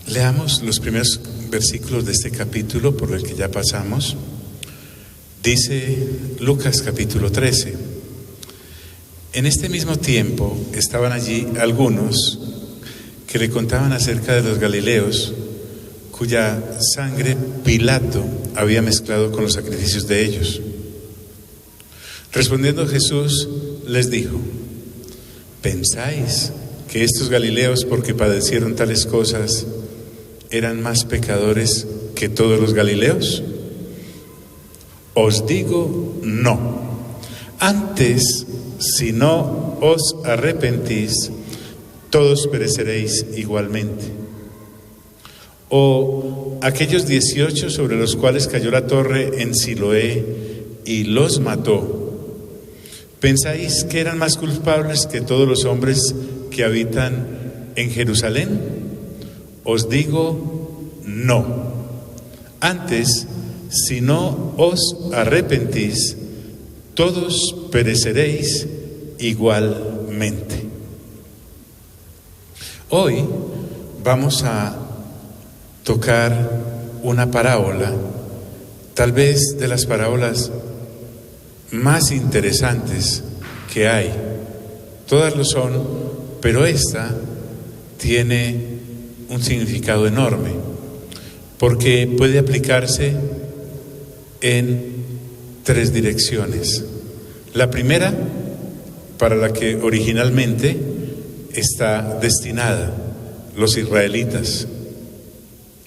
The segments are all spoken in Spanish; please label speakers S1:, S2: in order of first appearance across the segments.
S1: Leamos los primeros versículos de este capítulo por el que ya pasamos. Dice Lucas capítulo 13: en este mismo tiempo estaban allí algunos que le contaban acerca de los galileos, cuya sangre Pilato había mezclado con los sacrificios de ellos. Respondiendo Jesús les dijo: ¿pensáis que estos galileos, porque padecieron tales cosas, eran más pecadores que todos los galileos? Os digo no. Antes, si no os arrepentís, todos pereceréis igualmente. O aquellos 18 sobre los cuales cayó la torre en Siloé y los mató, ¿pensáis que eran más culpables que todos los hombres que habitan en Jerusalén? Os digo no. Antes, si no os arrepentís, todos pereceréis igualmente. Hoy vamos a tocar una parábola, tal vez de las parábolas más interesantes que hay. Todas lo son, pero esta tiene un significado enorme, porque puede aplicarse en 3 direcciones. La primera, para la que originalmente está destinada, los israelitas,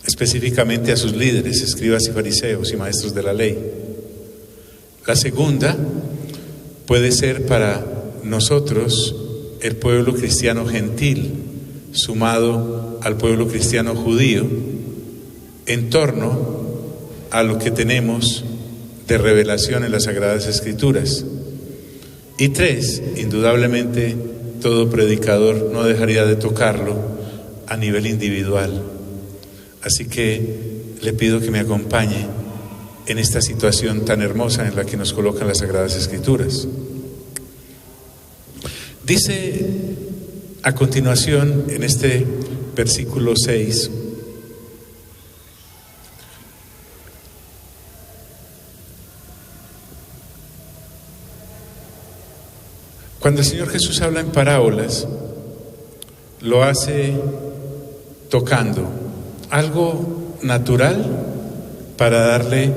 S1: específicamente a sus líderes, escribas y fariseos y maestros de la ley. La segunda puede ser para nosotros, el pueblo cristiano gentil, sumado al pueblo cristiano judío, en torno a lo que tenemos de revelación en las Sagradas Escrituras. Y 3, indudablemente, todo predicador no dejaría de tocarlo a nivel individual. Así que le pido que me acompañe en esta situación tan hermosa en la que nos colocan las Sagradas Escrituras. Dice a continuación en este versículo 6: cuando el Señor Jesús habla en parábolas, lo hace tocando algo natural para darle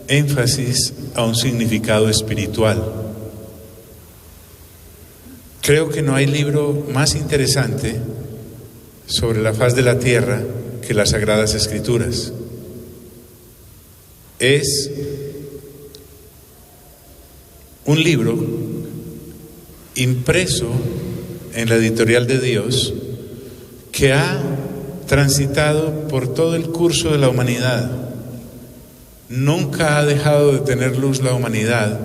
S1: énfasis a un significado espiritual. Creo que no hay libro más interesante sobre la faz de la tierra que las Sagradas Escrituras. Es un libro impreso en la editorial de Dios, que ha transitado por todo el curso de la humanidad. Nunca ha dejado de tener luz la humanidad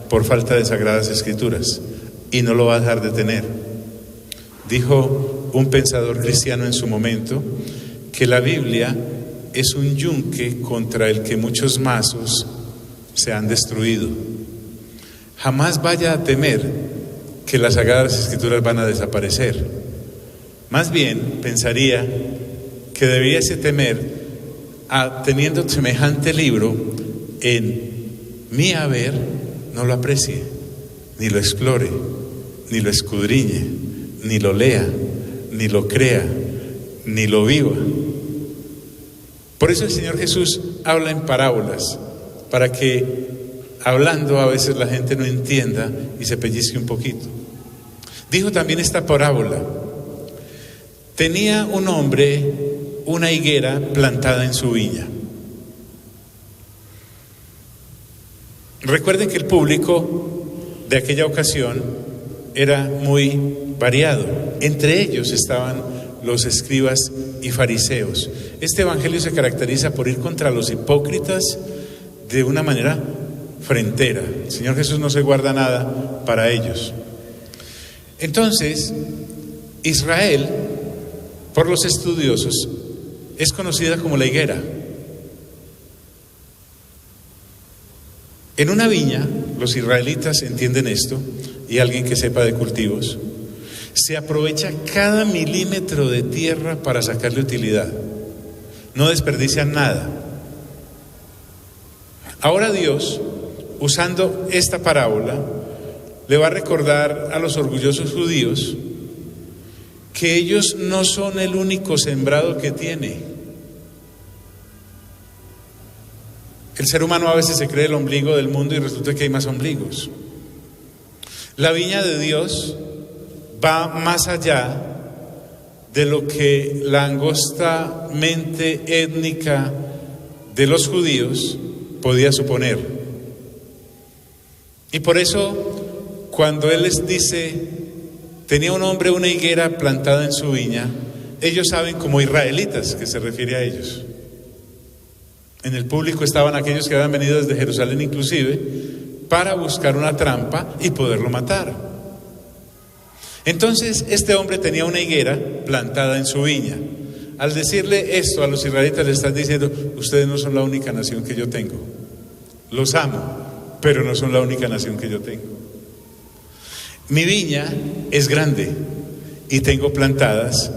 S1: por falta de Sagradas Escrituras, y no lo va a dejar de tener. Dijo un pensador cristiano en su momento que la Biblia es un yunque contra el que muchos mazos se han destruido. Jamás vaya a temer que las Sagradas Escrituras van a desaparecer. Más bien pensaría que debiese temer teniendo semejante libro en mi haber, no lo aprecie, ni lo explore, ni lo escudriñe, ni lo lea, ni lo crea, ni lo viva. Por eso el Señor Jesús habla en parábolas, para que hablando a veces la gente no entienda y se pellizque un poquito. Dijo también esta parábola: tenía un hombre una higuera plantada en su viña. Recuerden que el público de aquella ocasión era muy variado. Entre ellos estaban los escribas y fariseos. Este evangelio se caracteriza por ir contra los hipócritas de una manera frentera. El Señor Jesús no se guarda nada para ellos. Entonces, Israel, por los estudiosos, es conocida como la higuera. En una viña, los israelitas entienden esto, y alguien que sepa de cultivos, se aprovecha cada milímetro de tierra para sacarle utilidad. no desperdician nada. Ahora Dios, usando esta parábola, le va a recordar a los orgullosos judíos que ellos no son el único sembrado que tiene. El ser humano a veces se cree el ombligo del mundo y resulta que hay más ombligos. La viña de Dios va más allá de lo que la angosta mente étnica de los judíos podía suponer. Y por eso, cuando Él les dice, tenía un hombre una higuera plantada en su viña, ellos saben como israelitas que se refiere a ellos. En el público estaban aquellos que habían venido desde Jerusalén inclusive para buscar una trampa y poderlo matar. Entonces este hombre tenía una higuera plantada en su viña. Al decirle esto a los israelitas le están diciendo, ustedes no son la única nación que yo tengo. Los amo, pero no son la única nación que yo tengo. Mi viña es grande y tengo plantadas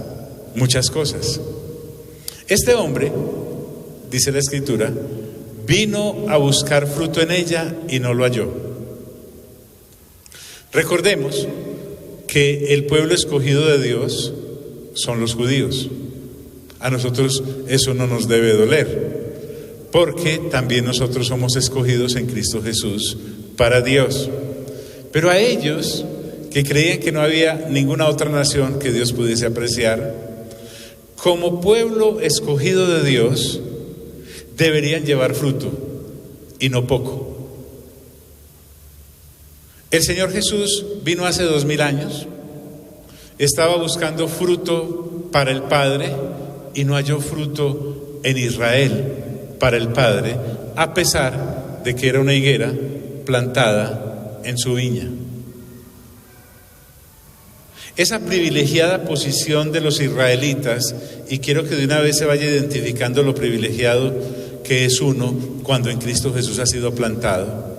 S1: muchas cosas. Este hombre, dice la Escritura, vino a buscar fruto en ella y no lo halló. Recordemos que el pueblo escogido de Dios son los judíos. A nosotros eso no nos debe doler, porque también nosotros somos escogidos en Cristo Jesús para Dios. Pero a ellos, que creían que no había ninguna otra nación que Dios pudiese apreciar, como pueblo escogido de Dios, deberían llevar fruto, y no poco. El Señor Jesús vino hace 2000 años, estaba buscando fruto para el Padre y no halló fruto en Israel para el Padre, a pesar de que era una higuera plantada en su viña. Esa privilegiada posición de los israelitas, y quiero que de una vez se vaya identificando lo privilegiado que es uno cuando en Cristo Jesús ha sido plantado,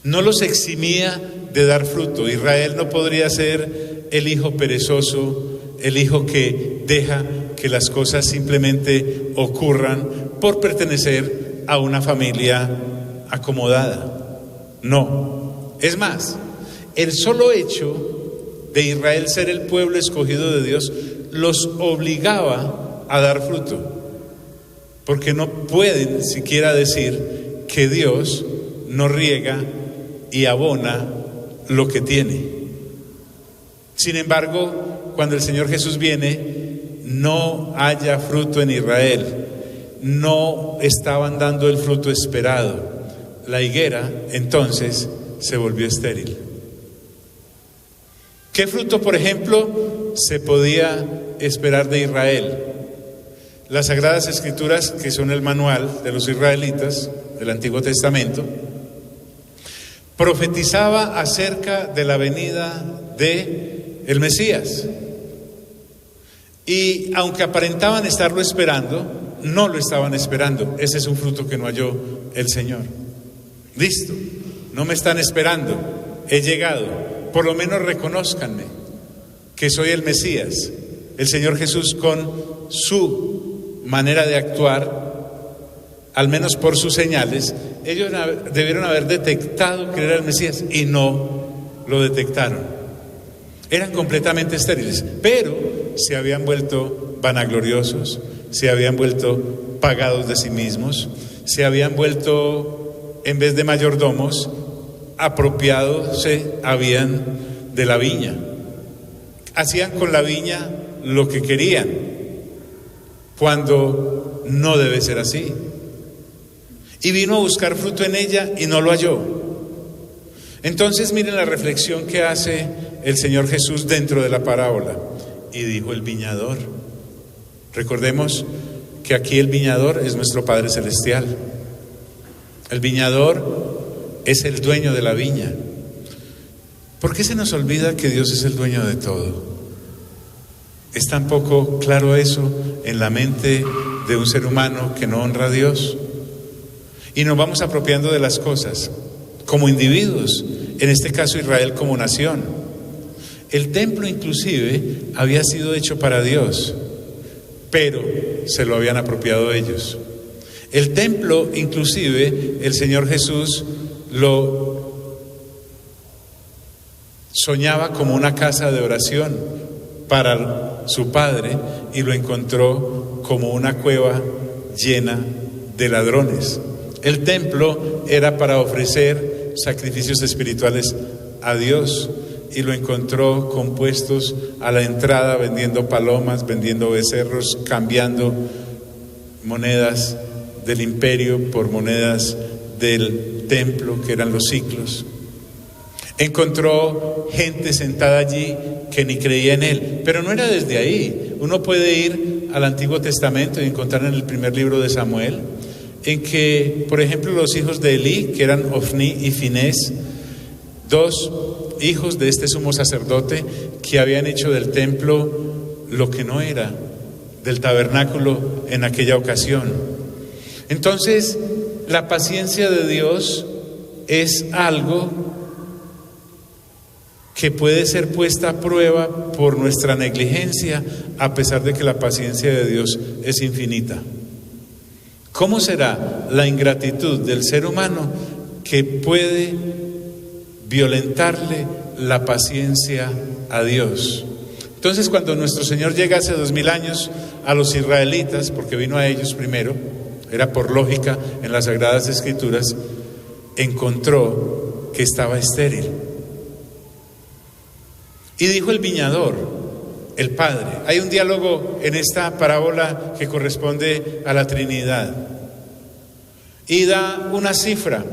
S1: no los eximía de dar fruto. Israel no podría ser el hijo perezoso, el hijo que deja que las cosas simplemente ocurran por pertenecer a una familia acomodada. No, es más, el solo hecho de Israel ser el pueblo escogido de Dios los obligaba a dar fruto, porque no pueden siquiera decir que Dios no riega y abona lo que tiene. Sin embargo, cuando el Señor Jesús viene, no haya fruto en Israel, no estaban dando el fruto esperado. La higuera entonces se volvió estéril. ¿Qué fruto, por ejemplo, se podía esperar de Israel? Las Sagradas Escrituras, que son el manual de los israelitas del Antiguo Testamento, profetizaba acerca de la venida de el Mesías. Y aunque aparentaban estarlo esperando, no lo estaban esperando. Ese es un fruto que no halló el Señor. Listo, no me están esperando, he llegado, por lo menos reconózcanme que soy el Mesías. El Señor Jesús, con su manera de actuar, al menos por sus señales, ellos debieron haber detectado que era el Mesías y no lo detectaron. Eran completamente estériles, pero se habían vuelto vanagloriosos, se habían vuelto pagados de sí mismos, se habían vuelto, en vez de mayordomos, apropiados habían de la viña. Hacían con la viña lo que querían, cuando no debe ser así. Y vino a buscar fruto en ella y no lo halló. Entonces miren la reflexión que hace el Señor Jesús dentro de la parábola. Y dijo el viñador. Recordemos que aquí el viñador es nuestro Padre Celestial. El viñador es el dueño de la viña. ¿Por qué se nos olvida que Dios es el dueño de todo? ¿Es tan poco claro eso en la mente de un ser humano que no honra a Dios? Y nos vamos apropiando de las cosas como individuos, en este caso Israel como nación. El templo inclusive había sido hecho para Dios, pero se lo habían apropiado ellos. El templo, inclusive, el Señor Jesús lo soñaba como una casa de oración para su Padre y lo encontró como una cueva llena de ladrones. El templo era para ofrecer sacrificios espirituales a Dios y lo encontró con puestos a la entrada vendiendo palomas, vendiendo becerros, cambiando monedas del imperio por monedas del templo, que eran los siclos. Encontró gente sentada allí que ni creía en él, pero no era desde ahí. Uno puede ir al Antiguo Testamento y encontrar en el primer libro de Samuel, en que, por ejemplo, los hijos de Elí, que eran Ofní y Finés, dos hijos de este sumo sacerdote que habían hecho del templo lo que no era, del tabernáculo en aquella ocasión. Entonces, la paciencia de Dios es algo que puede ser puesta a prueba por nuestra negligencia, a pesar de que la paciencia de Dios es infinita. ¿Cómo será la ingratitud del ser humano que puede violentarle la paciencia a Dios? Entonces, cuando nuestro Señor llega hace 2000 años a los israelitas, porque vino a ellos primero, era por lógica en las Sagradas Escrituras, encontró que estaba estéril. Y dijo el viñador, el Padre. Hay un diálogo en esta parábola que corresponde a la Trinidad. Y da una cifra.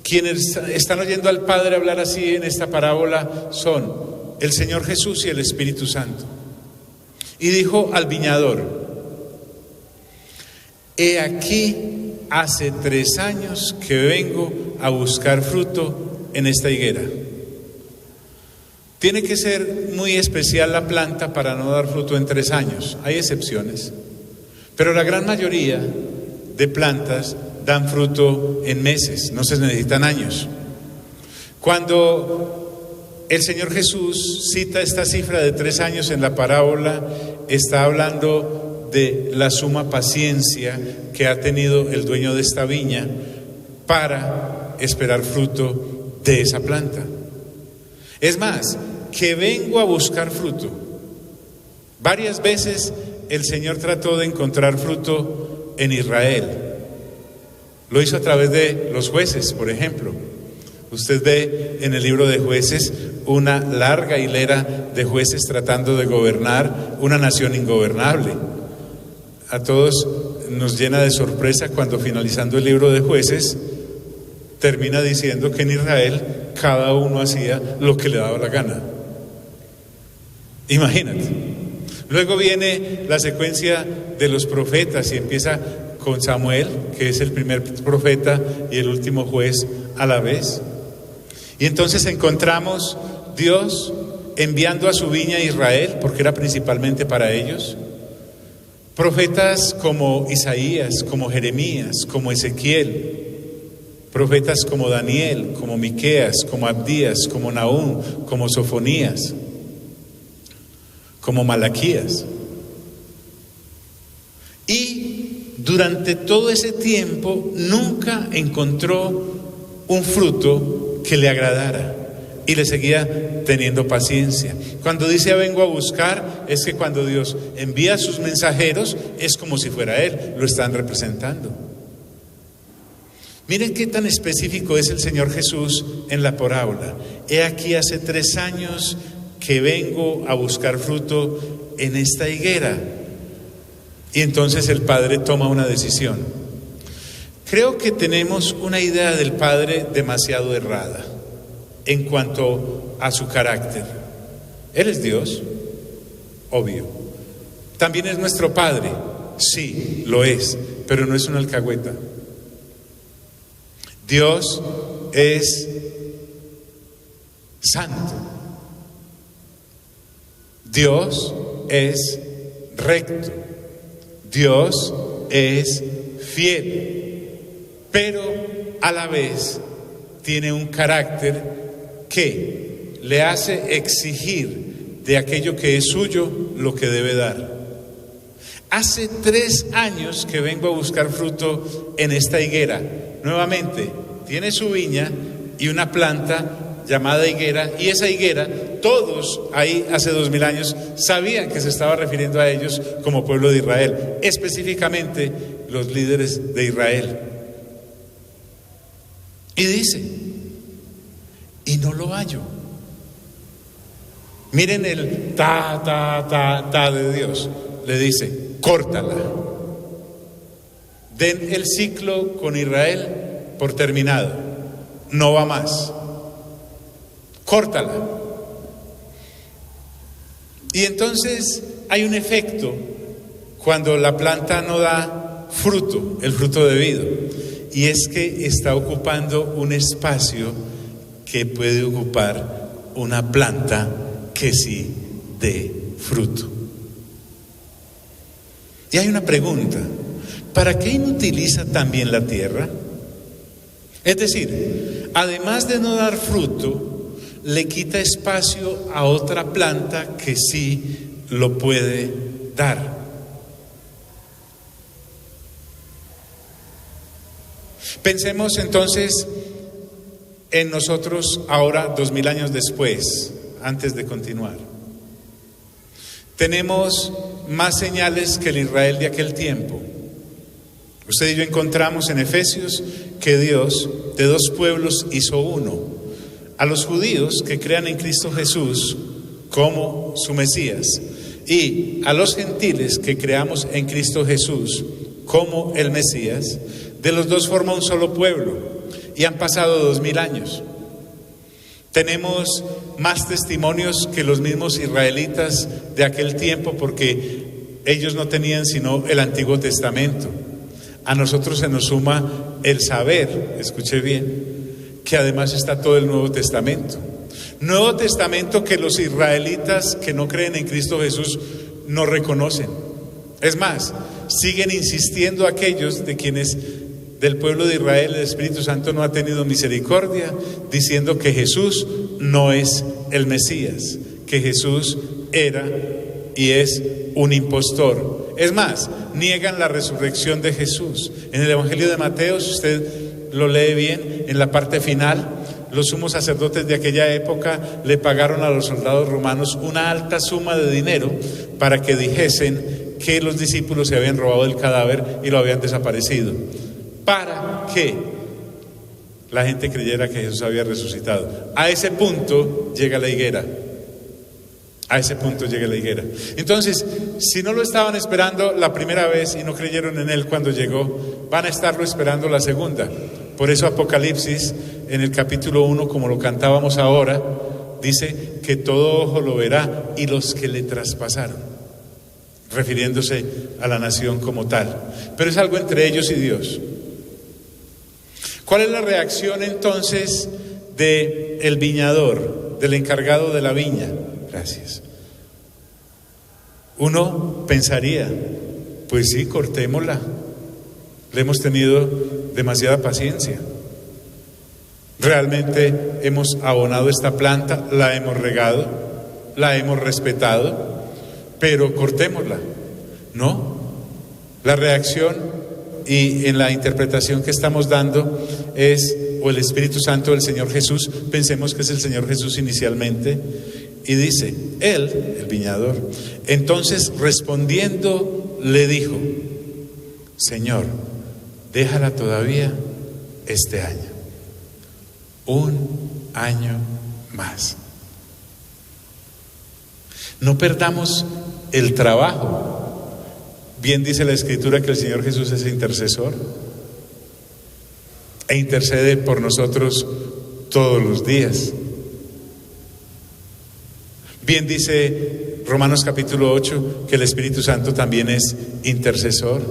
S1: Quienes están oyendo al Padre hablar así en esta parábola son el Señor Jesús y el Espíritu Santo. Y dijo al viñador: he aquí, hace 3 años que vengo a buscar fruto en esta higuera. Tiene que ser muy especial la planta para no dar fruto en 3 años. Hay excepciones, pero la gran mayoría de plantas dan fruto en meses, no se necesitan años. Cuando el Señor Jesús cita esta cifra de 3 años en la parábola, está hablando de la suma paciencia que ha tenido el dueño de esta viña para esperar fruto de esa planta. Es más, que vengo a buscar fruto. Varias veces el Señor trató de encontrar fruto en Israel. Lo hizo a través de los jueces, por ejemplo. Usted ve en el libro de Jueces una larga hilera de jueces tratando de gobernar una nación ingobernable. A todos nos llena de sorpresa cuando, finalizando el libro de Jueces, termina diciendo que en Israel cada uno hacía lo que le daba la gana. Imagínate. Luego viene la secuencia de los profetas y empieza con Samuel, que es el primer profeta y el último juez a la vez. Y entonces encontramos Dios enviando a su viña a Israel, porque era principalmente para ellos, profetas como Isaías, como Jeremías, como Ezequiel, profetas como Daniel, como Miqueas, como Abdías, como Nahum, como Sofonías, como Malaquías. Y durante todo ese tiempo nunca encontró un fruto que le agradara y le seguía teniendo paciencia. Cuando dice vengo a buscar, es que cuando Dios envía a sus mensajeros es como si fuera Él, lo están representando. Miren qué tan específico es el Señor Jesús en la parábola. He aquí, hace 3 años que vengo a buscar fruto en esta higuera. Y entonces el Padre toma una decisión. Creo que tenemos una idea del Padre demasiado errada en cuanto a su carácter. Él es Dios, obvio. También es nuestro Padre, sí, lo es, pero no es una alcahueta. Dios es santo. Dios es recto. Dios es fiel. Pero a la vez tiene un carácter que le hace exigir de aquello que es suyo lo que debe dar. Hace 3 años que vengo a buscar fruto en esta higuera. Nuevamente, tiene su viña y una planta llamada higuera, y esa higuera, todos ahí hace 2000 años sabían que se estaba refiriendo a ellos como pueblo de Israel, específicamente los líderes de Israel. Y dice, y no lo hallo. Miren el ta de Dios. Le dice, córtala. Den el ciclo con Israel por terminado. No va más. Córtala. Y entonces hay un efecto cuando la planta no da fruto, el fruto debido. Y es que está ocupando un espacio que puede ocupar una planta que sí dé fruto. Y hay una pregunta: ¿para qué inutiliza también la tierra? Es decir, además de no dar fruto, le quita espacio a otra planta que sí lo puede dar. Pensemos entonces en nosotros ahora, 2000 años después, antes de continuar. Tenemos más señales que el Israel de aquel tiempo. Usted y yo encontramos en Efesios que Dios de 2 pueblos hizo uno: a los judíos que crean en Cristo Jesús como su Mesías, y a los gentiles que creamos en Cristo Jesús como el Mesías. De los dos forma un solo pueblo, y han pasado 2000 años. Tenemos más testimonios que los mismos israelitas de aquel tiempo, porque ellos no tenían sino el Antiguo Testamento. A nosotros se nos suma el saber, escuche bien, que además está todo el Nuevo Testamento. Nuevo Testamento que los israelitas que no creen en Cristo Jesús no reconocen. Es más, siguen insistiendo aquellos de quienes del pueblo de Israel el Espíritu Santo no ha tenido misericordia, diciendo que Jesús no es el Mesías, que Jesús era y es un impostor. Es más, niegan la resurrección de Jesús. En el Evangelio de Mateo, si usted lo lee bien, en la parte final, los sumos sacerdotes de aquella época le pagaron a los soldados romanos una alta suma de dinero para que dijesen que los discípulos se habían robado el cadáver y lo habían desaparecido, para que la gente creyera que Jesús había resucitado. A ese punto llega la higuera. A ese punto llega la higuera. Entonces, si no lo estaban esperando la primera vez y no creyeron en él cuando llegó, van a estarlo esperando la segunda. Por eso Apocalipsis, en el capítulo 1, como lo cantábamos ahora, dice que todo ojo lo verá y los que le traspasaron, refiriéndose a la nación como tal. Pero es algo entre ellos y Dios. ¿Cuál es la reacción entonces del viñador, del encargado de la viña? Gracias. Uno pensaría, pues sí, cortémosla. Le hemos tenido demasiada paciencia. Realmente hemos abonado esta planta, la hemos regado, la hemos respetado, pero cortémosla. No. La reacción y en la interpretación que estamos dando es o el Espíritu Santo del Señor Jesús, pensemos que es el Señor Jesús inicialmente, y dice, él, el viñador, entonces respondiendo le dijo, Señor, déjala todavía este año, un año más. No perdamos el trabajo. Bien dice la Escritura que el Señor Jesús es intercesor e intercede por nosotros todos los días. Bien dice Romanos capítulo 8 que el Espíritu Santo también es intercesor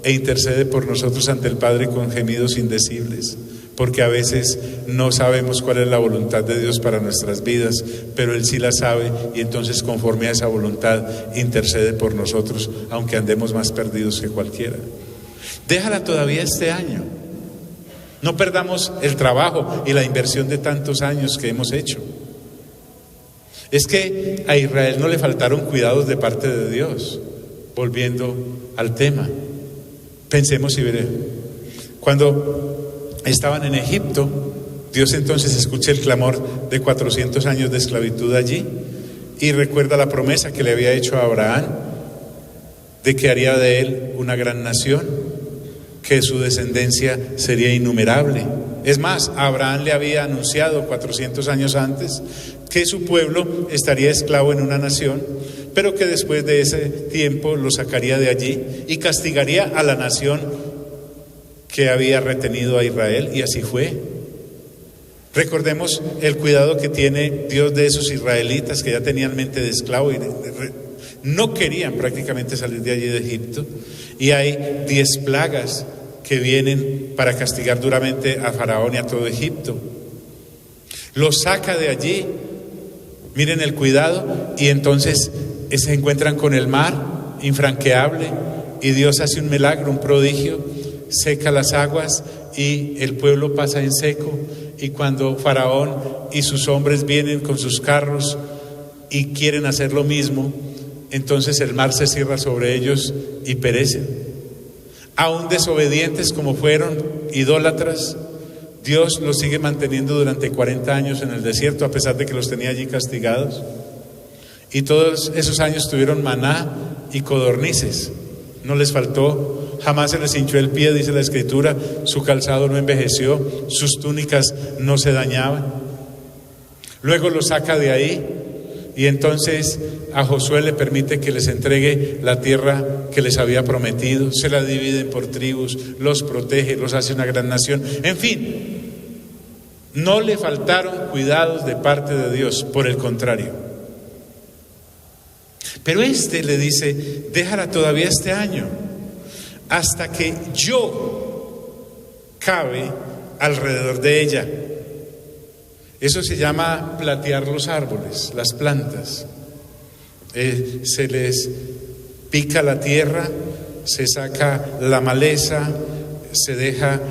S1: e intercede por nosotros ante el Padre con gemidos indecibles, porque a veces no sabemos cuál es la voluntad de Dios para nuestras vidas, pero Él sí la sabe y entonces conforme a esa voluntad intercede por nosotros, aunque andemos más perdidos que cualquiera. Déjala todavía este año. No perdamos el trabajo y la inversión de tantos años que hemos hecho. Es que a Israel no le faltaron cuidados de parte de Dios. Volviendo al tema, pensemos y veremos. Cuando estaban en Egipto, Dios entonces escucha el clamor de 400 años de esclavitud allí y recuerda la promesa que le había hecho a Abraham de que haría de él una gran nación, que su descendencia sería innumerable. Es más, Abraham le había anunciado 400 años antes que su pueblo estaría esclavo en una nación, pero que después de ese tiempo lo sacaría de allí y castigaría a la nación que había retenido a Israel, y así fue. Recordemos el cuidado que tiene Dios de esos israelitas que ya tenían mente de esclavo y no querían prácticamente salir de allí de Egipto, y hay 10 plagas que vienen para castigar duramente a Faraón y a todo Egipto. Los saca de allí, miren el cuidado, y entonces se encuentran con el mar infranqueable y Dios hace un milagro, un prodigio, seca las aguas y el pueblo pasa en seco. Y cuando Faraón y sus hombres vienen con sus carros y quieren hacer lo mismo, entonces el mar se cierra sobre ellos y perecen. Aún desobedientes como fueron, idólatras, Dios los sigue manteniendo durante 40 años en el desierto, a pesar de que los tenía allí castigados. Y todos esos años tuvieron maná y codornices. No les faltó, jamás se les hinchó el pie, dice la Escritura. Su calzado no envejeció, sus túnicas no se dañaban. Luego los saca de ahí y entonces a Josué le permite que les entregue la tierra que les había prometido. Se la dividen por tribus, los protege, los hace una gran nación. En fin, no le faltaron cuidados de parte de Dios, por el contrario. Pero le dice, déjala todavía este año, hasta que yo cabe alrededor de ella. Eso se llama platear los árboles, las plantas. Se les pica la tierra, se saca la maleza, se deja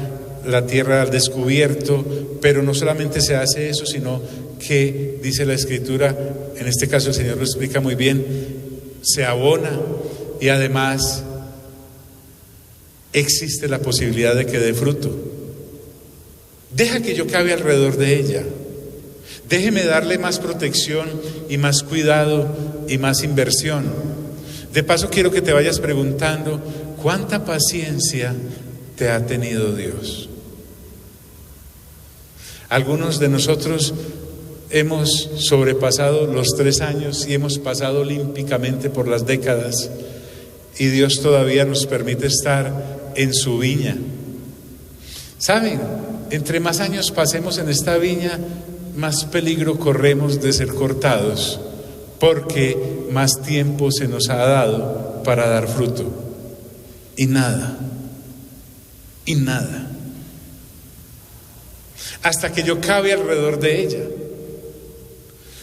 S1: la tierra al descubierto, pero no solamente se hace eso, sino que, dice la Escritura, en este caso el Señor lo explica muy bien, se abona y además existe la posibilidad de que dé fruto. Deja que yo cabe alrededor de ella. Déjeme darle más protección y más cuidado y más inversión. De paso quiero que te vayas preguntando, ¿cuánta paciencia te ha tenido Dios? Algunos de nosotros hemos sobrepasado los 3 años y hemos pasado olímpicamente por las décadas, y Dios todavía nos permite estar en su viña. ¿Saben? Entre más años pasemos en esta viña, más peligro corremos de ser cortados, porque más tiempo se nos ha dado para dar fruto. Y nada. Hasta que yo cabe alrededor de ella.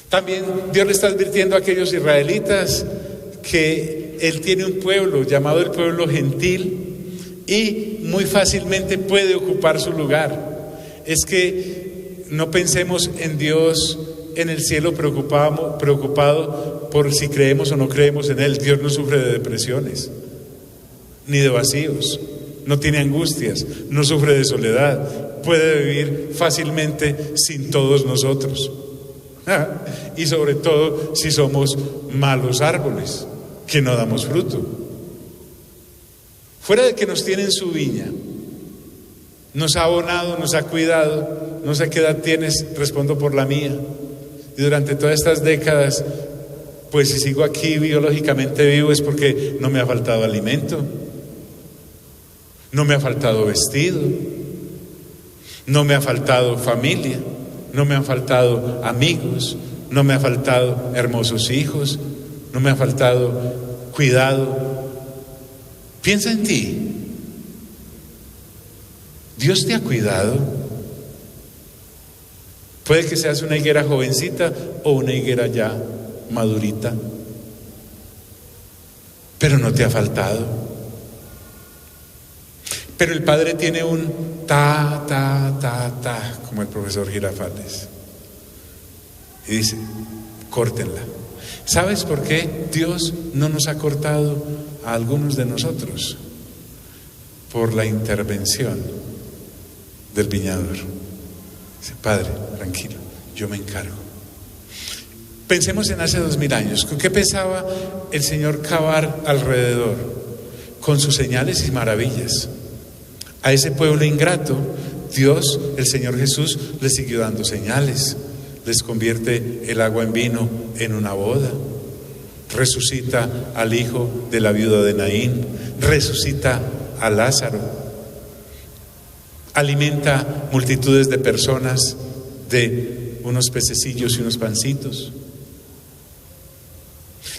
S1: También Dios le está advirtiendo a aquellos israelitas que Él tiene un pueblo llamado el pueblo gentil y muy fácilmente puede ocupar su lugar. Es que no pensemos en Dios en el cielo preocupado por si creemos o no creemos en Él. Dios no sufre de depresiones ni de vacíos, no tiene angustias, no sufre de soledad, puede vivir fácilmente sin todos nosotros. Y sobre todo si somos malos árboles que no damos fruto. Fuera de que nos tiene en su viña, nos ha abonado, nos ha cuidado. No sé qué edad tienes, respondo por la mía. Y durante todas estas décadas, pues si sigo aquí biológicamente vivo es porque no me ha faltado alimento, no me ha faltado vestido, no me ha faltado familia, no me han faltado amigos, no me ha faltado hermosos hijos, no me ha faltado cuidado. Piensa en ti. Dios te ha cuidado. Puede que seas una higuera jovencita o una higuera ya madurita, pero no te ha faltado. Pero el Padre tiene un ta, como el profesor Girafales. Y dice, córtenla. ¿Sabes por qué Dios no nos ha cortado a algunos de nosotros? Por la intervención del viñador. Dice: Padre, tranquilo, yo me encargo. Pensemos en hace 2000 años. ¿Con qué pensaba el Señor cavar alrededor? Con sus señales y maravillas. A ese pueblo ingrato, Dios, el Señor Jesús, les siguió dando señales. Les convierte el agua en vino en una boda. Resucita al hijo de la viuda de Naín. Resucita a Lázaro. Alimenta multitudes de personas de unos pececillos y unos pancitos.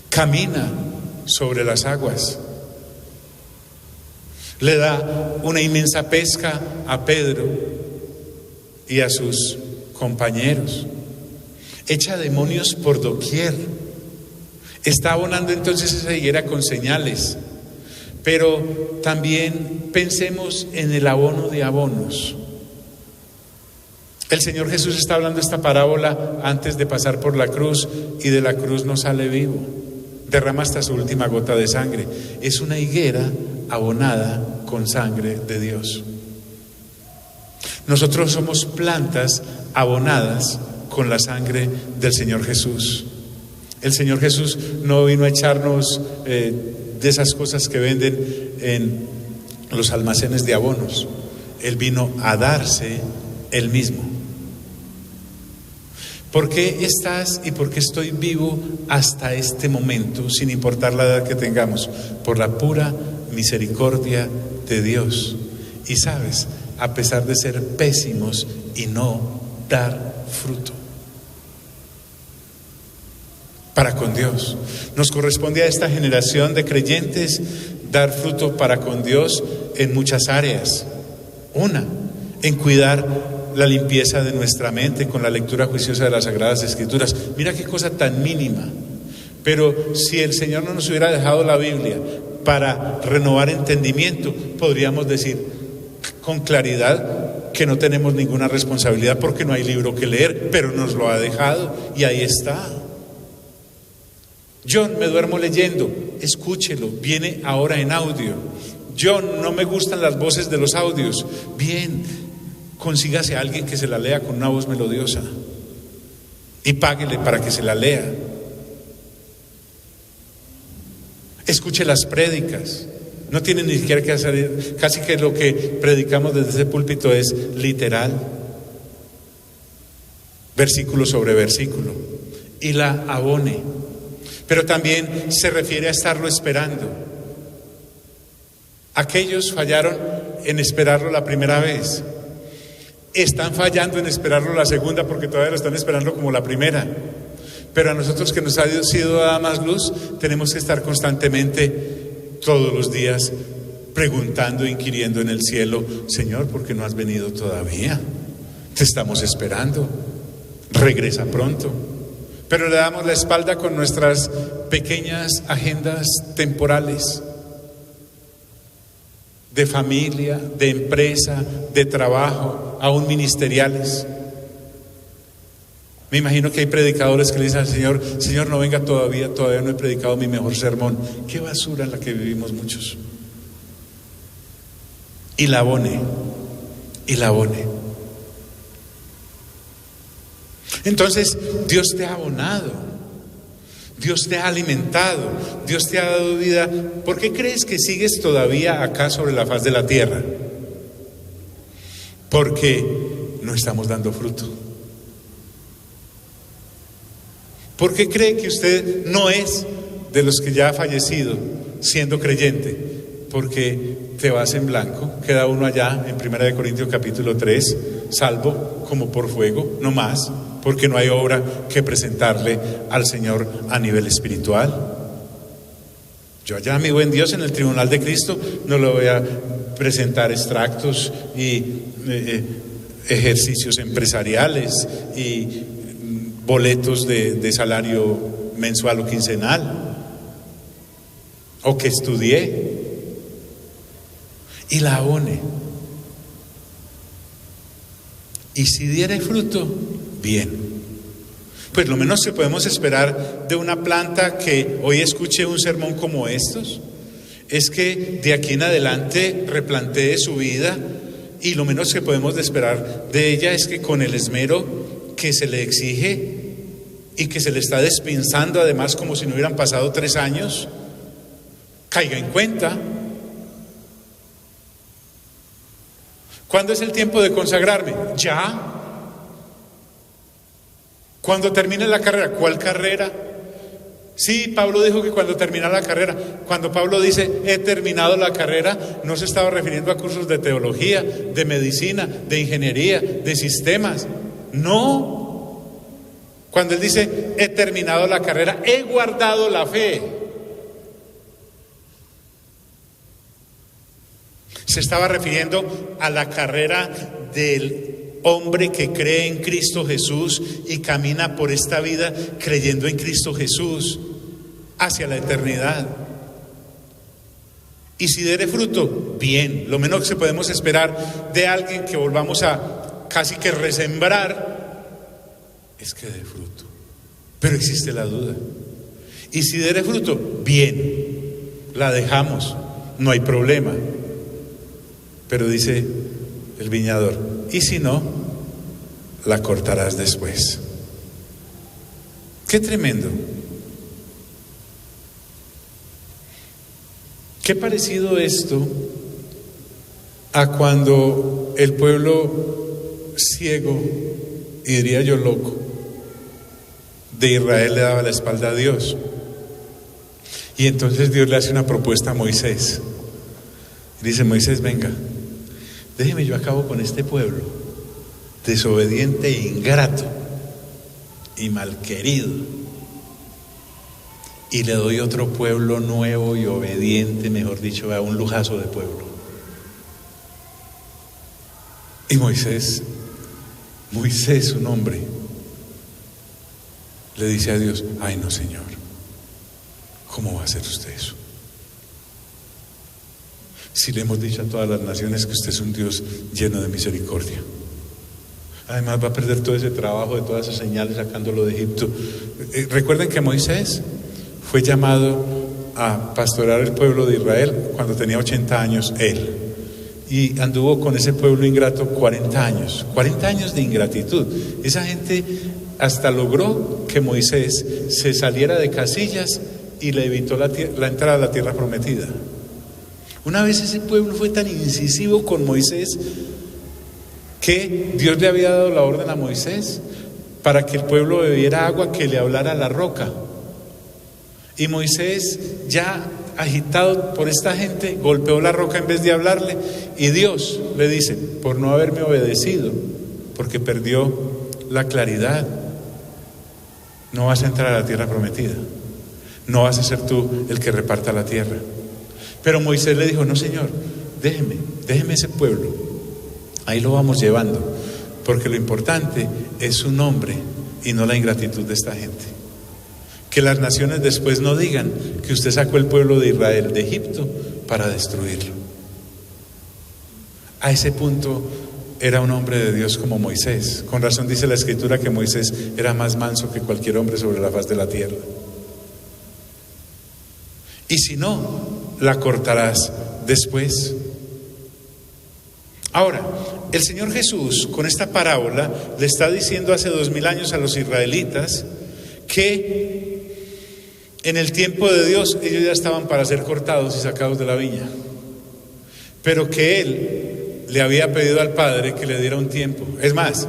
S1: Camina sobre las aguas. Le da una inmensa pesca a Pedro y a sus compañeros. Echa demonios por doquier. Está abonando entonces esa higuera con señales. Pero también pensemos en el abono de abonos. El Señor Jesús está hablando esta parábola antes de pasar por la cruz, y de la cruz no sale vivo. Derrama hasta su última gota de sangre. Es una higuera abonada con sangre de Dios. Nosotros somos plantas abonadas con la sangre del Señor Jesús. El Señor Jesús no vino a echarnos de esas cosas que venden en los almacenes de abonos. Él vino a darse Él mismo. ¿Por qué estás y por qué estoy vivo hasta este momento, sin importar la edad que tengamos? Por la pura misericordia de Dios. Y sabes, a pesar de ser pésimos y no dar fruto para con Dios. Nos corresponde a esta generación de creyentes dar fruto para con Dios en muchas áreas. Una, en cuidar la limpieza de nuestra mente con la lectura juiciosa de las Sagradas Escrituras. Mira qué cosa tan mínima. Pero si el Señor no nos hubiera dejado la Biblia para renovar entendimiento, podríamos decir con claridad que no tenemos ninguna responsabilidad porque no hay libro que leer, pero nos lo ha dejado y ahí está. John, me duermo leyendo, escúchelo, viene ahora en audio. John, no me gustan las voces de los audios. Bien, consígase a alguien que se la lea con una voz melodiosa y páguele para que se la lea. Escuche las prédicas. No tiene ni siquiera que hacer, casi que lo que predicamos desde ese púlpito es literal, versículo sobre versículo, y la abone. Pero también se refiere a estarlo esperando. Aquellos fallaron en esperarlo la primera vez. Están fallando en esperarlo la segunda porque todavía lo están esperando como la primera. Pero a nosotros que nos ha sido dada más luz, tenemos que estar constantemente, todos los días, preguntando, inquiriendo en el cielo: Señor, ¿por qué no has venido todavía? Te estamos esperando. Regresa pronto. Pero le damos la espalda con nuestras pequeñas agendas temporales, de familia, de empresa, de trabajo, aún ministeriales. Me imagino que hay predicadores que le dicen al Señor: Señor, no venga todavía no he predicado mi mejor sermón. Qué basura en la que vivimos muchos. Y la abone, y la abone. Entonces, Dios te ha abonado, Dios te ha alimentado, Dios te ha dado vida. ¿Por qué crees que sigues todavía acá sobre la faz de la tierra? Porque no estamos dando fruto. ¿Por qué cree que usted no es de los que ya ha fallecido siendo creyente? Porque te vas en blanco, queda uno allá en 1 Corintios capítulo 3, salvo como por fuego, no más, porque no hay obra que presentarle al Señor a nivel espiritual. Yo allá, mi buen Dios, en el tribunal de Cristo no le voy a presentar extractos y ejercicios empresariales y boletos de salario mensual o quincenal, o que estudié. Y la abone. Y si diere fruto, bien. Pues lo menos que podemos esperar de una planta que hoy escuche un sermón como estos es que de aquí en adelante replantee su vida, y lo menos que podemos esperar de ella es que con el esmero que se le exige y que se le está despinzando, además como si no hubieran pasado 3 años, caiga en cuenta. ¿Cuándo es el tiempo de consagrarme? Ya. Cuando termine la carrera. ¿Cuál carrera? Sí, Pablo dijo que cuando termina la carrera. Cuando Pablo dice he terminado la carrera, no se estaba refiriendo a cursos de teología, de medicina, de ingeniería, de sistemas. No. Cuando él dice he terminado la carrera, he guardado la fe, se estaba refiriendo a la carrera del hombre que cree en Cristo Jesús y camina por esta vida creyendo en Cristo Jesús hacia la eternidad. Y si dere fruto, bien. Lo menos que podemos esperar de alguien que volvamos a casi que resembrar es que dé fruto. Pero existe la duda. Y si dere fruto, bien, la dejamos, no hay problema. Pero dice el viñador, y si no, la cortarás después. Qué tremendo. Qué parecido esto a cuando el pueblo ciego, y diría yo loco, de Israel le daba la espalda a Dios. Y entonces Dios le hace una propuesta a Moisés. Dice: Moisés, venga, déjeme, yo acabo con este pueblo desobediente e ingrato y malquerido, y le doy otro pueblo nuevo y obediente, mejor dicho, a un lujazo de pueblo. Y Moisés, un hombre, le dice a Dios: ay no, Señor, ¿cómo va a hacer usted eso? Si le hemos dicho a todas las naciones que usted es un Dios lleno de misericordia. Además va a perder todo ese trabajo de todas esas señales sacándolo de Egipto. Recuerden que Moisés fue llamado a pastorear el pueblo de Israel cuando tenía 80 años él. Y anduvo con ese pueblo ingrato 40 años. 40 años de ingratitud. Esa gente hasta logró que Moisés se saliera de casillas y le evitó la entrada a la tierra prometida. Una vez ese pueblo fue tan incisivo con Moisés que Dios le había dado la orden a Moisés para que el pueblo bebiera agua que le hablara a la roca. Y Moisés, ya agitado por esta gente, golpeó la roca en vez de hablarle, y Dios le dice: por no haberme obedecido, porque perdió la claridad, no vas a entrar a la tierra prometida, no vas a ser tú el que reparta la tierra. Pero Moisés le dijo: no, Señor, déjeme ese pueblo, ahí lo vamos llevando, porque lo importante es su nombre y no la ingratitud de esta gente. Que las naciones después no digan que usted sacó el pueblo de Israel de Egipto para destruirlo. A ese punto era un hombre de Dios como Moisés. Con razón dice la Escritura que Moisés era más manso que cualquier hombre sobre la faz de la tierra. Y si no, la cortarás después. Ahora, el Señor Jesús con esta parábola le está diciendo hace 2000 años a los israelitas que en el tiempo de Dios ellos ya estaban para ser cortados y sacados de la viña, pero que Él le había pedido al Padre que le diera un tiempo, es más,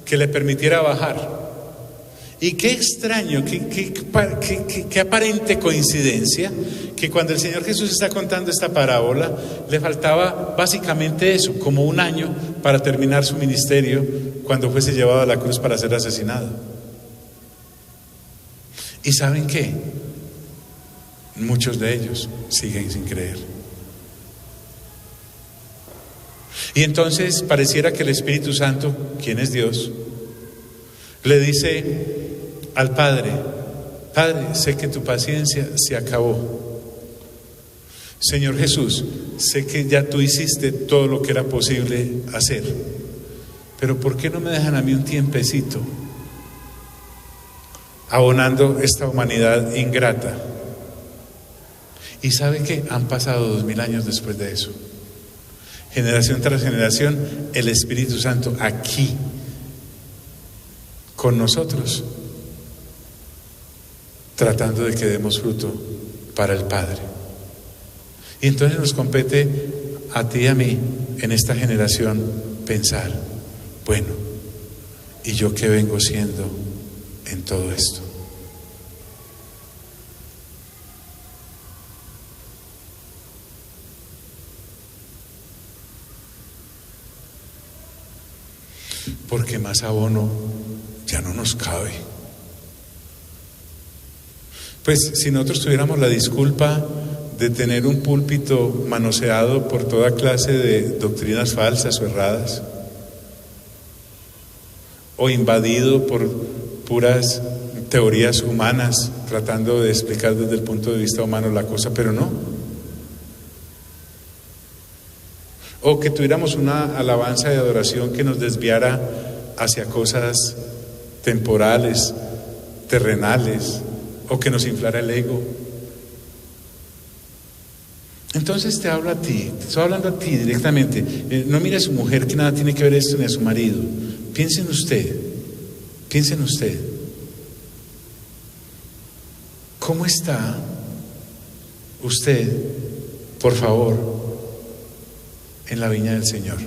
S1: que le permitiera bajar. Y qué extraño, qué aparente coincidencia, que cuando el Señor Jesús está contando esta parábola, le faltaba básicamente eso, como 1 año para terminar su ministerio, cuando fuese llevado a la cruz para ser asesinado. ¿Y saben qué? Muchos de ellos siguen sin creer. Y entonces pareciera que el Espíritu Santo, quien es Dios, le dice al Padre: Padre, sé que tu paciencia se acabó. Señor Jesús, sé que ya tú hiciste todo lo que era posible hacer, pero ¿por qué no me dejan a mí un tiempecito abonando esta humanidad ingrata. Y sabe que han pasado 2000 años después de eso. Generación tras generación, el Espíritu Santo aquí, con nosotros, tratando de que demos fruto para el Padre. Y entonces nos compete a ti y a mí, en esta generación, pensar, bueno, ¿y yo qué vengo siendo en todo esto? Porque más abono ya no nos cabe. Pues si nosotros tuviéramos la disculpa de tener un púlpito manoseado por toda clase de doctrinas falsas o erradas, o invadido por puras teorías humanas, tratando de explicar desde el punto de vista humano la cosa, pero no. O que tuviéramos una alabanza de adoración que nos desviara hacia cosas temporales, terrenales, o que nos inflara el ego. Entonces te hablo a ti, te estoy hablando a ti directamente. No mire a su mujer, que nada tiene que ver esto, ni a su marido. Piense en usted, piense en usted. ¿Cómo está usted, por favor, en la viña del Señor?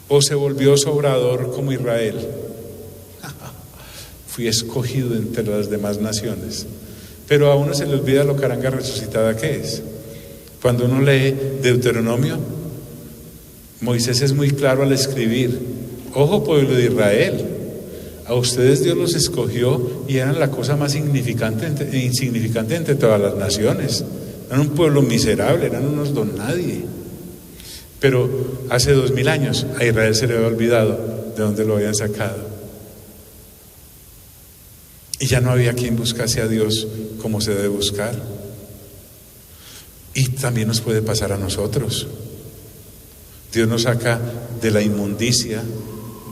S1: ¿O se volvió sobrador como Israel? Fui escogido entre las demás naciones. Pero a uno se le olvida lo caranga resucitada que es. Cuando uno lee Deuteronomio, Moisés es muy claro al escribir: ojo, pueblo de Israel, a ustedes Dios los escogió y eran la cosa más insignificante entre todas las naciones. Eran un pueblo miserable, eran unos don nadie. Pero hace 2000 años a Israel se le había olvidado de dónde lo habían sacado. Y ya no había quien buscase a Dios como se debe buscar. Y también nos puede pasar a nosotros. Dios nos saca de la inmundicia,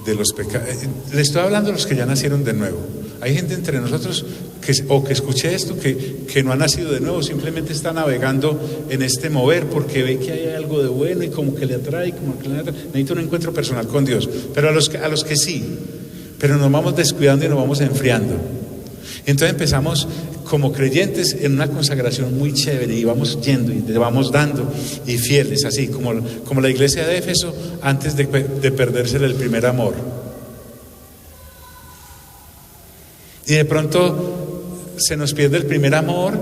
S1: de los pecados. Le estoy hablando a los que ya nacieron de nuevo. Hay gente entre nosotros que escuché esto, que no ha nacido de nuevo, simplemente está navegando en este mover porque ve que hay algo de bueno y como que le atrae, necesita un encuentro personal con Dios. Pero a los que sí, pero nos vamos descuidando y nos vamos enfriando. Entonces empezamos como creyentes en una consagración muy chévere y vamos yendo y le vamos dando y fieles, así como la iglesia de Éfeso antes de perderse el primer amor. Y de pronto se nos pierde el primer amor,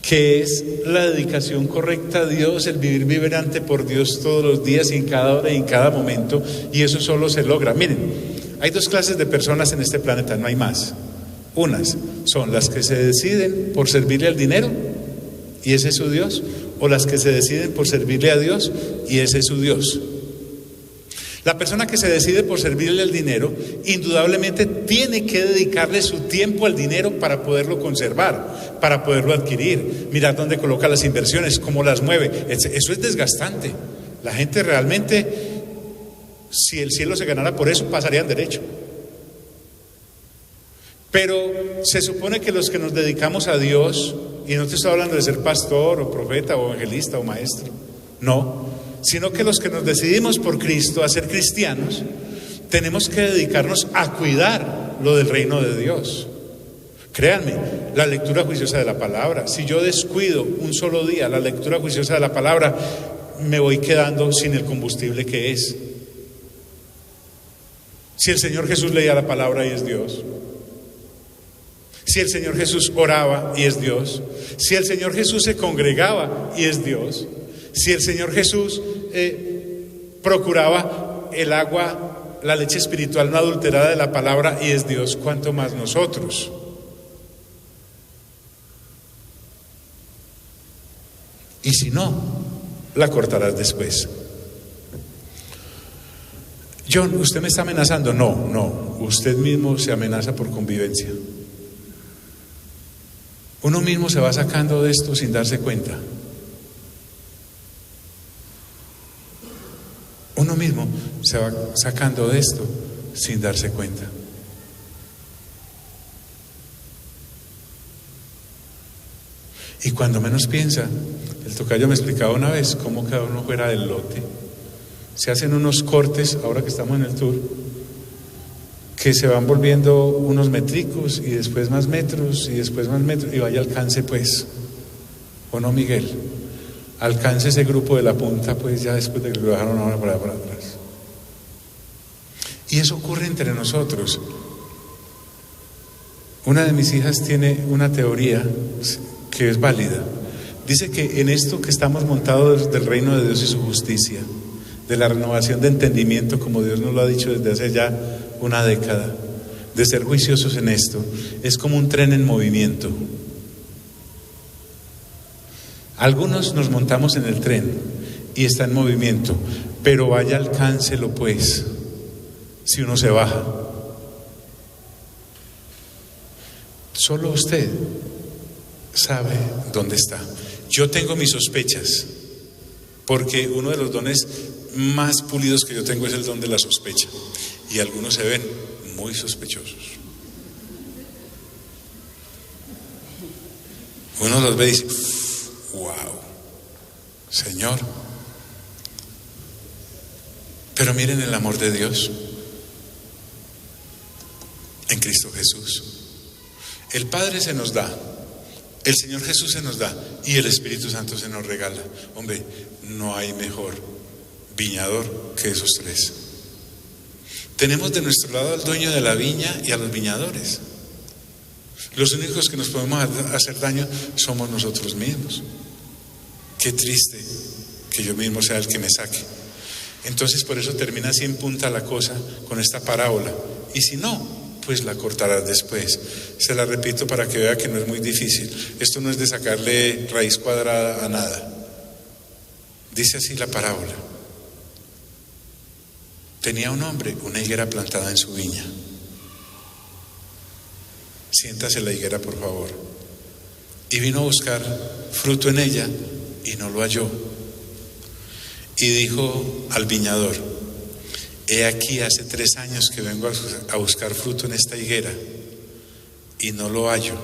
S1: que es la dedicación correcta a Dios, el vivir vibrante por Dios todos los días y en cada hora y en cada momento, y eso solo se logra. Miren, hay dos clases de personas en este planeta, no hay más. Unas son las que se deciden por servirle al dinero y ese es su Dios, o las que se deciden por servirle a Dios y ese es su Dios. La persona que se decide por servirle al dinero, indudablemente tiene que dedicarle su tiempo al dinero para poderlo conservar, para poderlo adquirir, mirar dónde coloca las inversiones, cómo las mueve. Eso es desgastante. La gente realmente, si el cielo se ganara por eso, pasarían derecho. Pero se supone que los que nos dedicamos a Dios, y no te estoy hablando de ser pastor o profeta o evangelista o maestro, no, sino que los que nos decidimos por Cristo a ser cristianos, tenemos que dedicarnos a cuidar lo del reino de Dios. Créanme, la lectura juiciosa de la palabra, si yo descuido un solo día la lectura juiciosa de la palabra, me voy quedando sin el combustible que es. Si el Señor Jesús leía la palabra y es Dios, si el Señor Jesús oraba y es Dios, si el Señor Jesús se congregaba y es Dios, si el Señor Jesús procuraba el agua, la leche espiritual no adulterada de la palabra y es Dios, ¿cuánto más nosotros? Y si no, la cortarás después. John, ¿usted me está amenazando? No, usted mismo se amenaza por convivencia. Uno mismo se va sacando de esto sin darse cuenta. Uno mismo se va sacando de esto sin darse cuenta. Y cuando menos piensa, el tocayo me explicaba una vez cómo cada uno fuera del lote. Se hacen unos cortes, ahora que estamos en el tour, que se van volviendo unos metricos y después más metros y después más metros, y vaya alcance pues, ¿o no, Miguel? Alcance ese grupo de la punta pues ya después de que lo dejaron ahora para atrás. Y eso ocurre entre nosotros. Una de mis hijas tiene una teoría que es válida. Dice que en esto que estamos montados del reino de Dios y su justicia, de la renovación de entendimiento, como Dios nos lo ha dicho desde hace ya una década, de ser juiciosos en esto, es como un tren en movimiento. Algunos nos montamos en el tren y está en movimiento, pero vaya alcáncelo pues, si uno se baja. Solo usted sabe dónde está. Yo tengo mis sospechas, porque uno de los dones más pulidos que yo tengo es el don de la sospecha, y algunos se ven muy sospechosos. Uno los ve y dice: wow, Señor. Pero miren el amor de Dios en Cristo Jesús. El Padre se nos da, el Señor Jesús se nos da y el Espíritu Santo se nos regala. Hombre, no hay mejor viñador que esos tres. Tenemos de nuestro lado al dueño de la viña y a los viñadores. Los únicos que nos podemos hacer daño somos nosotros mismos. Qué triste que yo mismo sea el que me saque. Entonces por eso termina así en punta la cosa con esta parábola. Y si no, pues la cortarás después. Se la repito para que vea que no es muy difícil. Esto no es de sacarle raíz cuadrada a nada. Dice así la parábola: tenía un hombre una higuera plantada en su viña. Siéntase la higuera, por favor. Y vino a buscar fruto en ella y no lo halló. Y dijo al viñador: he aquí, hace 3 años que vengo a buscar fruto en esta higuera y no lo hallo.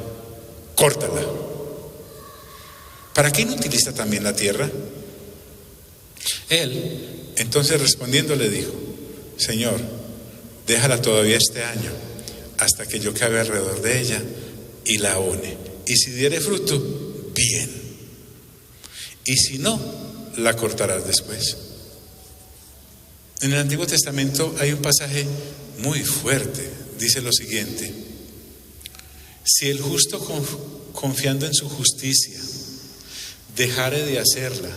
S1: Córtala. ¿Para qué inutiliza también la tierra? Él, entonces respondiendo, le dijo: Señor, déjala todavía este año, hasta que yo cabe alrededor de ella y la abone. Y si diere fruto, bien. Y si no, la cortarás después. En el Antiguo Testamento hay un pasaje muy fuerte. Dice lo siguiente: si el justo, confiando en su justicia, dejare de hacerla,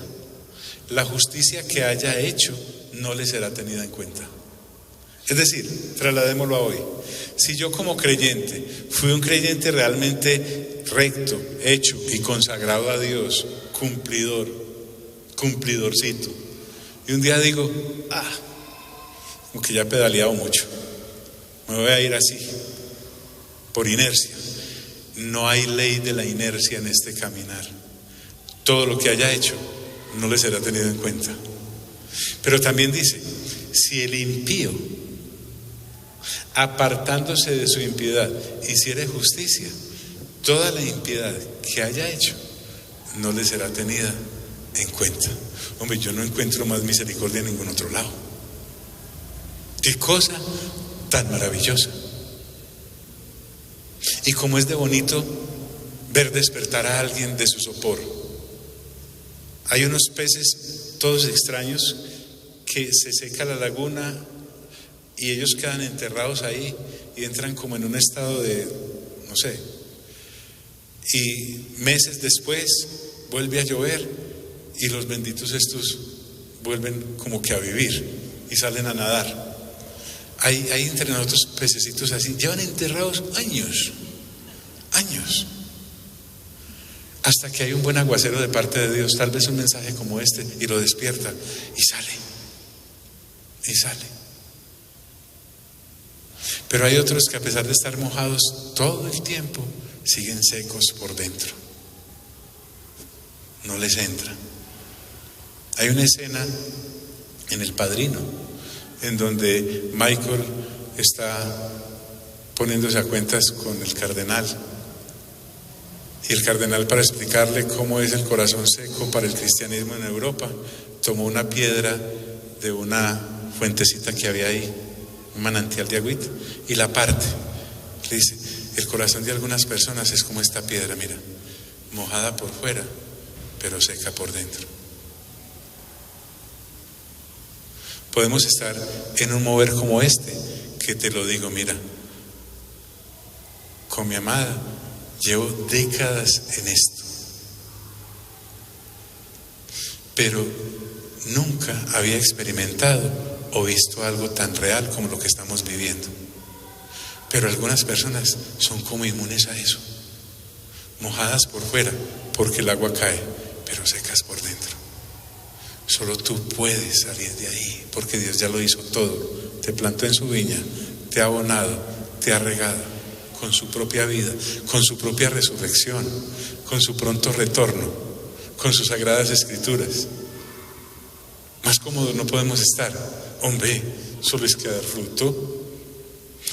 S1: la justicia que haya hecho no le será tenida en cuenta. Es decir, trasladémoslo a hoy. Si yo como creyente fui un creyente realmente recto, hecho y consagrado a Dios, cumplidorcito, y un día digo: como que ya he pedaleado mucho, me voy a ir así, por inercia. No hay ley de la inercia en este caminar. Todo lo que haya hecho no le será tenido en cuenta. Pero también dice: si el impío, apartándose de su impiedad, hiciere justicia, toda la impiedad que haya hecho no le será tenida en cuenta. Hombre, yo no encuentro más misericordia en ningún otro lado. Qué cosa tan maravillosa. Y cómo es de bonito ver despertar a alguien de su sopor. Hay unos peces todos extraños que se seca la laguna y ellos quedan enterrados ahí y entran como en un estado de, no sé, y meses después vuelve a llover y los benditos estos vuelven como que a vivir y salen a nadar. Hay entre nosotros pececitos así, llevan enterrados años, hasta que hay un buen aguacero de parte de Dios, tal vez un mensaje como este, y lo despierta y sale. Pero hay otros que, a pesar de estar mojados todo el tiempo, siguen secos por dentro. No les entra. Hay una escena en El Padrino en donde Michael está poniéndose a cuentas con el cardenal Y el cardenal, para explicarle cómo es el corazón seco para el cristianismo en Europa, tomó una piedra de una fuentecita que había ahí, un manantial de agüita, y la parte. Le dice, el corazón de algunas personas es como esta piedra, mira, mojada por fuera, pero seca por dentro. Podemos estar en un mover como este, que te lo digo, mira, con mi amada llevo décadas en esto, pero nunca había experimentado o visto algo tan real como lo que estamos viviendo. Pero algunas personas son como inmunes a eso, mojadas por fuera porque el agua cae, pero secas por dentro. Solo tú puedes salir de ahí, porque Dios ya lo hizo todo. Te plantó en su viña, te ha abonado, te ha regado con su propia vida, con su propia resurrección, con su pronto retorno, con sus sagradas escrituras. Más cómodos no podemos estar. Hombre, solo es que dar fruto.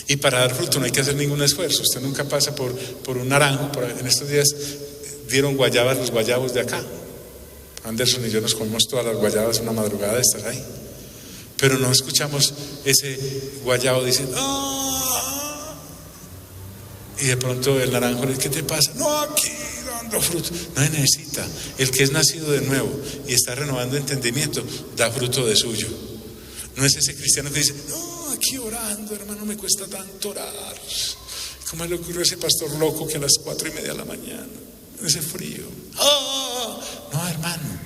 S1: Y para dar fruto no hay que hacer ningún esfuerzo. Usted nunca pasa por un naranjo. En estos días dieron guayabas los guayabos de acá. Anderson y yo nos comimos todas las guayabas una madrugada de estar ahí. Pero no escuchamos ese guayabo diciendo ¡ah! Y de pronto el naranjo le dice, ¿qué te pasa? No, aquí dando fruto. No se necesita. El que es nacido de nuevo y está renovando entendimiento, da fruto de suyo. No es ese cristiano que dice, no, aquí orando, hermano, me cuesta tanto orar. ¿Cómo le ocurrió a ese pastor loco que a las 4:30 de la mañana, en ese frío? ¡Ah! No, hermano,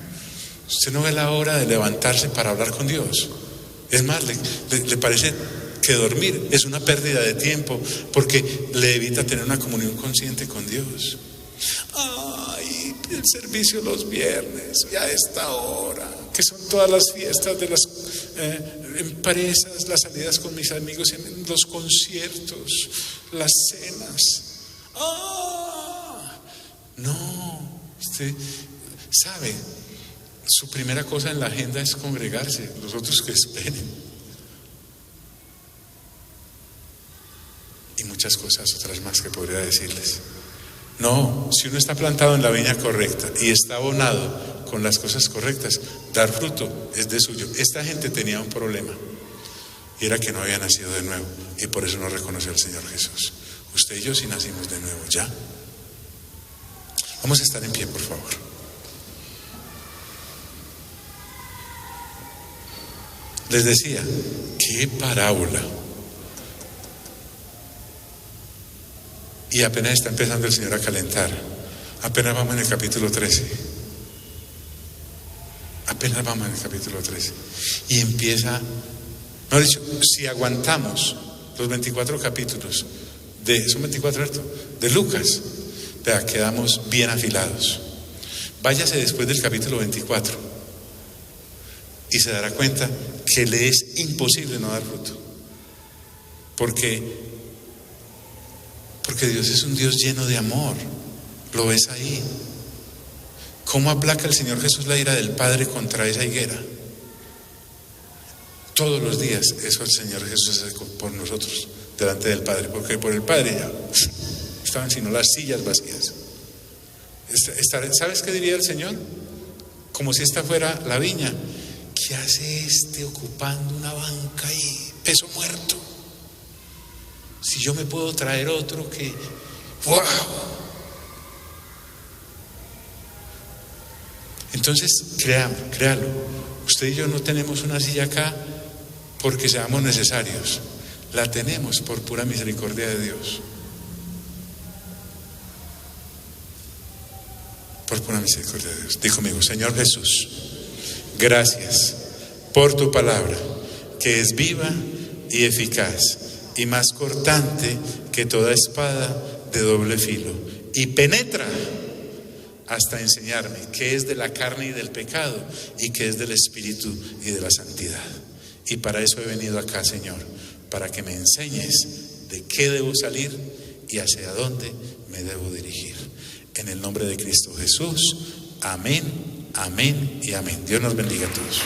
S1: usted no ve la hora de levantarse para hablar con Dios. Es más, le parece que dormir es una pérdida de tiempo porque le evita tener una comunión consciente con Dios. Ay, el servicio los viernes y a esta hora, que son todas las fiestas de las empresas, las salidas con mis amigos, en los conciertos, las cenas. No, usted sabe, su primera cosa en la agenda es congregarse, los otros que esperen. Y muchas cosas otras más que podría decirles. No, si uno está plantado en la viña correcta y está abonado con las cosas correctas, dar fruto es de suyo. Esta gente tenía un problema y era que no había nacido de nuevo y por eso no reconoció al Señor Jesús. Usted y yo sí nacimos de nuevo, ¿ya? Vamos a estar en pie, por favor. Les decía, qué parábola. Y apenas está empezando el Señor a calentar. Apenas vamos en el capítulo 13. Apenas vamos en el capítulo 13. Y empieza, no he dicho, si aguantamos los 24 capítulos son 24, ¿cierto? De Lucas, vea, quedamos bien afilados. Váyase después del capítulo 24 y se dará cuenta que le es imposible no dar fruto. Porque Dios es un Dios lleno de amor. Lo ves ahí. ¿Cómo aplaca el Señor Jesús la ira del Padre contra esa higuera? Todos los días eso el Señor Jesús hace por nosotros delante del Padre, porque por el Padre ya estaban sino las sillas vacías. ¿Sabes qué diría el Señor? Como si esta fuera la viña. ¿Qué hace este ocupando una banca ahí, peso muerto? Si yo me puedo traer otro que ¡wow! Entonces, créalo. Usted y yo no tenemos una silla acá porque seamos necesarios. La tenemos por pura misericordia de Dios. Por pura misericordia de Dios. Dijo conmigo, Señor Jesús, gracias por tu palabra, que es viva y eficaz y más cortante que toda espada de doble filo, y penetra hasta enseñarme qué es de la carne y del pecado y qué es del espíritu y de la santidad. Y para eso he venido acá, Señor, para que me enseñes de qué debo salir y hacia dónde me debo dirigir. En el nombre de Cristo Jesús, amén, amén y amén. Dios nos bendiga a todos.